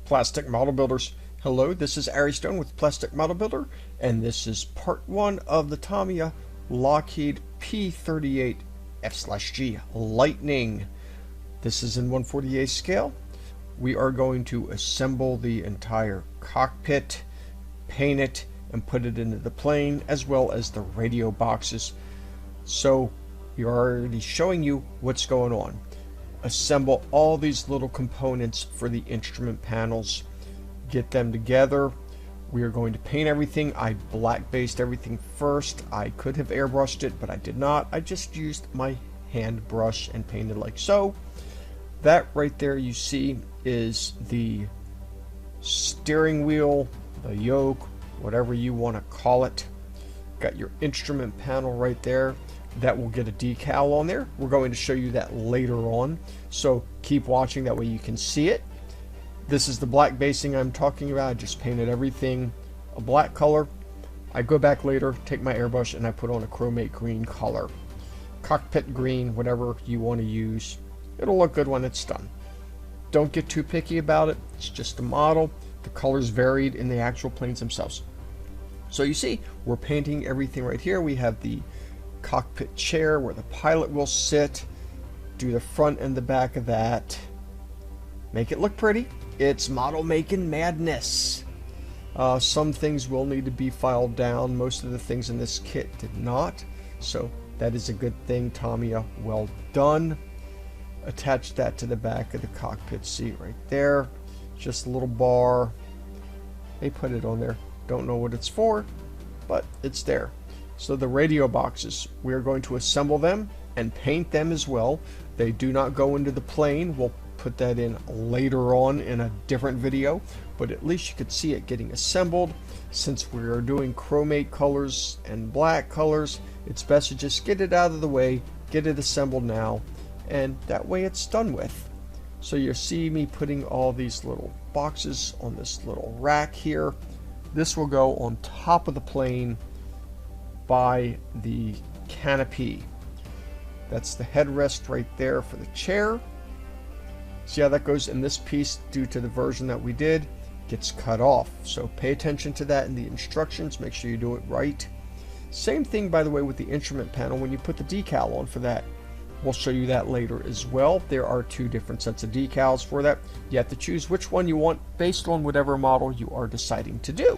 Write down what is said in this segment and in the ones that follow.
Plastic Model Builders. Hello, this is Ari Stone with Plastic Model Builder, and this is part 1 of the Tamiya Lockheed P-38 F/G Lightning. This is in 1/48 scale. We are going to assemble the entire cockpit, paint it, and put it into the plane, as well as the radio boxes. So we are already showing you what's going on. Assemble all these little components for the instrument panels, get them together. We are going to paint everything. I black based everything first. I could have airbrushed it, but I did not. I just used my hand brush and painted like so. That right there you see is the steering wheel, the yoke, whatever you want to call it. Got your instrument panel right there. That will get a decal on there. We're going to show you that later on, so keep watching, that way you can see it. This is the black basing I'm talking about. I just painted everything a black color. I go back later, take my airbrush, and I put on a chromate green color. Cockpit green, whatever you want to use. It'll look good when it's done. Don't get too picky about it. It's just a model. The colors varied in the actual planes themselves. So you see, we're painting everything right here. We have the cockpit chair where the pilot will sit. Do the front and the back of that. Make it look pretty. It's model making madness. Some things will need to be filed down. Most of the things in this kit did not, so that is a good thing. Tamiya, well done. Attach that to the back of the cockpit seat right there. Just a little bar. They put it on there. Don't know what it's for, but it's there. So the radio boxes, we are going to assemble them and paint them as well. They do not go into the plane. We'll put that in later on in a different video, but at least you could see it getting assembled. Since we are doing chromate colors and black colors, it's best to just get it out of the way, get it assembled now, and that way it's done with. So you see me putting all these little boxes on this little rack here. This will go on top of the plane by the canopy. That's the headrest right there for the chair. See how that goes in this piece, due to the version that we did, gets cut off. So pay attention to that in the instructions. Make sure you do it right. Same thing, by the way, with the instrument panel when you put the decal on for that. We'll show you that later as well. There are 2 different sets of decals for that. You have to choose which one you want based on whatever model you are deciding to do.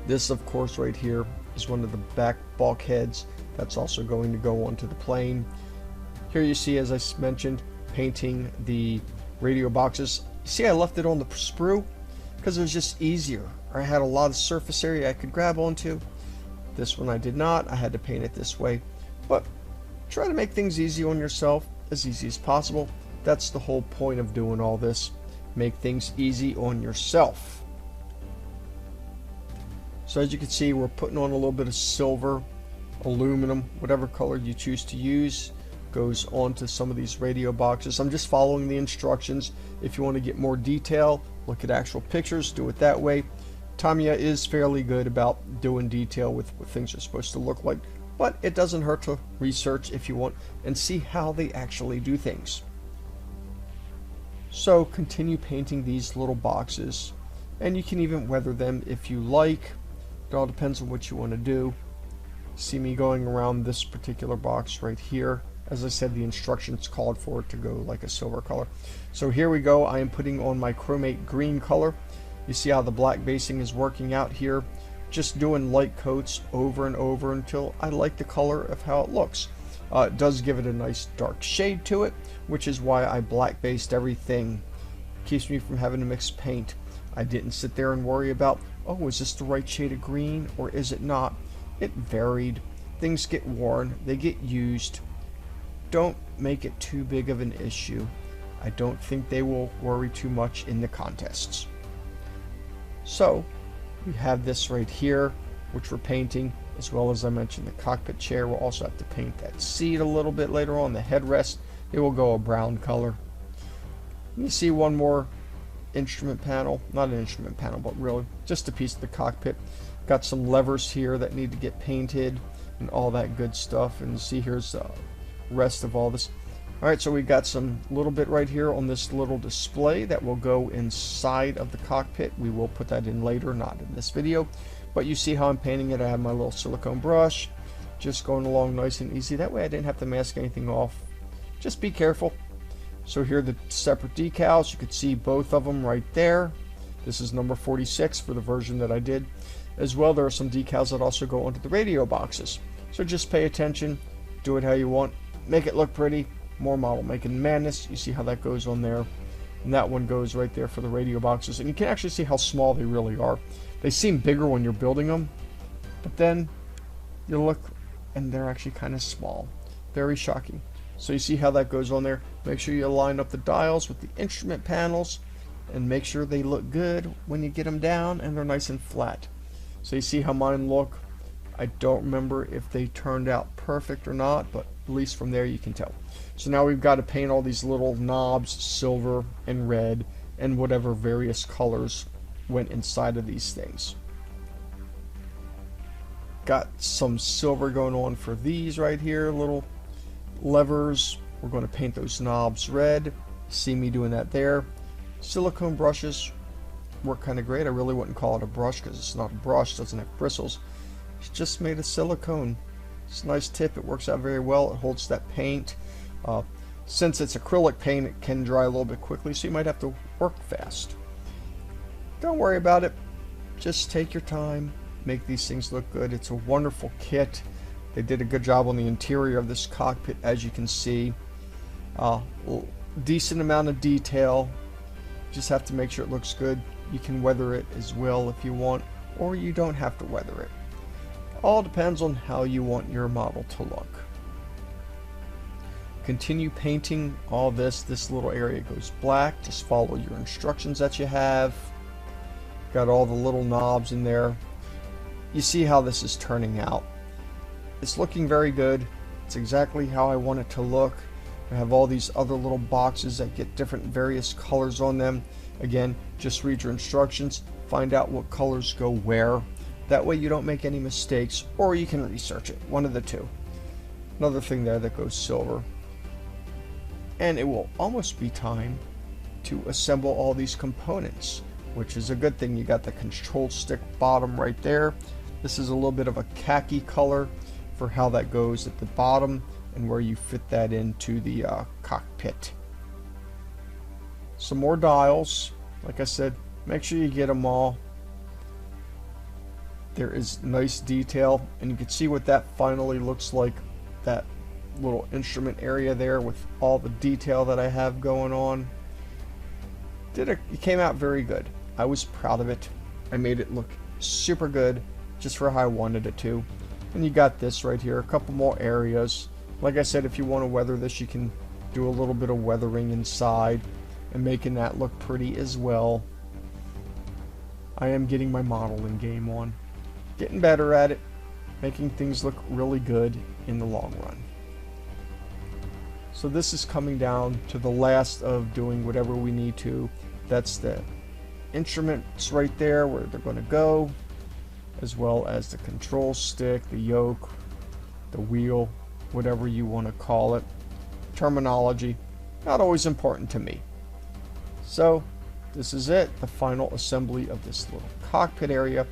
This, of course, right here is one of the back bulkheads. That's also going to go onto the plane. Here you see, as I mentioned, painting the radio boxes. See, I left it on the sprue because it was just easier. I had a lot of surface area I could grab onto. This one I did not. I had to paint it this way. But try to make things easy on yourself, as easy as possible. That's the whole point of doing all this. Make things easy on yourself. So as you can see, we're putting on a little bit of silver, aluminum, whatever color you choose to use, goes onto some of these radio boxes. I'm just following the instructions. If you want to get more detail, look at actual pictures, do it that way. Tamiya is fairly good about doing detail with what things are supposed to look like, but it doesn't hurt to research if you want and see how they actually do things. So continue painting these little boxes, and you can even weather them if you like. It all depends on what you want to do. See me going around this particular box right here. As I said, the instructions called for it to go like a silver color. So here we go. I am putting on my chromate green color. You see how the black basing is working out here. Just doing light coats over and over until I like the color of how it looks. It does give it a nice dark shade to it, which is why I black based everything. Keeps me from having to mix paint. I didn't sit there and worry about, oh, is this the right shade of green or is it not? It varied. Things get worn, they get used. Don't make it too big of an issue. I don't think they will worry too much in the contests. So we have this right here, which we're painting, as well as I mentioned the cockpit chair. We'll also have to paint that seat a little bit later on. The headrest, it will go a brown color. You see one more instrument panel, not an instrument panel, but really just a piece of the cockpit. Got some levers here that need to get painted and all that good stuff. And you see here's the rest of all this. Alright, so we got some little bit right here on this little display that will go inside of the cockpit. We will put that in later, not in this video. But you see how I'm painting it. I have my little silicone brush, just going along nice and easy. That way I didn't have to mask anything off. Just be careful. So here are the separate decals. You could see both of them right there. This is number 46 for the version that I did. As well, there are some decals that also go onto the radio boxes. So just pay attention, do it how you want, make it look pretty. More model making madness. You see how that goes on there. And that one goes right there for the radio boxes. And you can actually see how small they really are. They seem bigger when you're building them, but then you look and they're actually kind of small. Very shocking. So you see how that goes on there. Make sure you line up the dials with the instrument panels and make sure they look good when you get them down and they're nice and flat. So you see how mine look. I don't remember if they turned out perfect or not, but at least from there you can tell. So now we've got to paint all these little knobs silver and red and whatever various colors went inside of these things. Got some silver going on for these right here, little levers. We're going to paint those knobs red. See me doing that there. Silicone brushes work kind of great. I really wouldn't call it a brush because it's not a brush, it doesn't have bristles. It's just made of silicone. It's a nice tip. It works out very well. It holds that paint. Since it's acrylic paint, it can dry a little bit quickly, so you might have to work fast. Don't worry about it. Just take your time. Make these things look good. It's a wonderful kit. They did a good job on the interior of this cockpit, as you can see. Decent amount of detail. Just have to make sure it looks good. You can weather it as well if you want, or you don't have to weather it. All depends on how you want your model to look. Continue painting all this. This little area goes black. Just follow your instructions that you have. Got all the little knobs in there. You see how this is turning out. It's looking very good. It's exactly how I want it to look. I have all these other little boxes that get different various colors on them. Again, just read your instructions. Find out what colors go where. That way you don't make any mistakes, or you can research it. One of the two. Another thing there that goes silver. And it will almost be time to assemble all these components, which is a good thing. You got the control stick bottom right there. This is a little bit of a khaki color for how that goes at the bottom and where you fit that into the cockpit. Some more dials. Like I said, make sure you get them all. There is nice detail, and you can see what that finally looks like. That little instrument area there with all the detail that I have going on. It came out very good. I was proud of it. I made it look super good just for how I wanted it to. And you got this right here, a couple more areas. Like I said, if you want to weather this, you can do a little bit of weathering inside and making that look pretty as well. I am getting my modeling game on. Getting better at it, making things look really good in the long run. So this is coming down to the last of doing whatever we need to. That's the instruments right there where they're going to go, as well as the control stick, the yoke, the wheel, whatever you want to call it. Terminology, not always important to me. So this is it, the final assembly of this little cockpit area.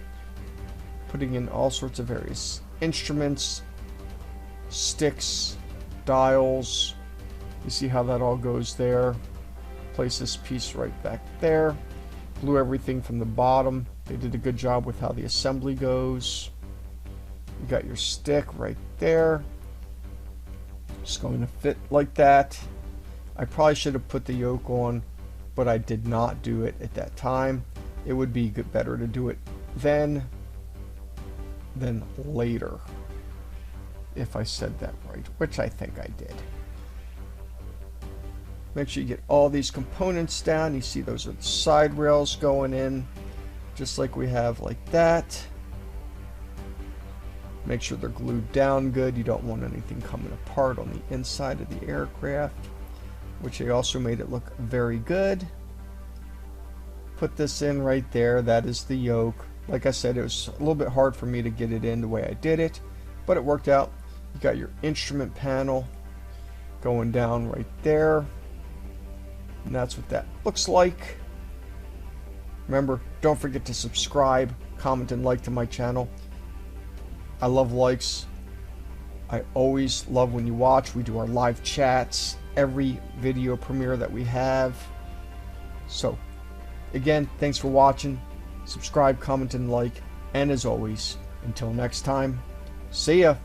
Putting in all sorts of various instruments, sticks, dials. You see how that all goes there. Place this piece right back there. Glue everything from the bottom. They did a good job with how the assembly goes. You got your stick right there. Just going to fit like that. I probably should have put the yoke on, but I did not do it at that time. It would be better to do it then than later, if I said that right, which I think I did. Make sure you get all these components down. You see those are the side rails going in, just like we have like that. Make sure they're glued down good. You don't want anything coming apart on the inside of the aircraft, which they also made it look very good. Put this in right there. That is the yoke. Like I said, it was a little bit hard for me to get it in the way I did it, but it worked out. You got your instrument panel going down right there. And that's what that looks like. Remember, don't forget to subscribe, comment, and like to my channel. I love likes. I always love when you watch. We do our live chats, every video premiere that we have. So, again, thanks for watching. Subscribe, comment, and like. And as always, until next time, see ya.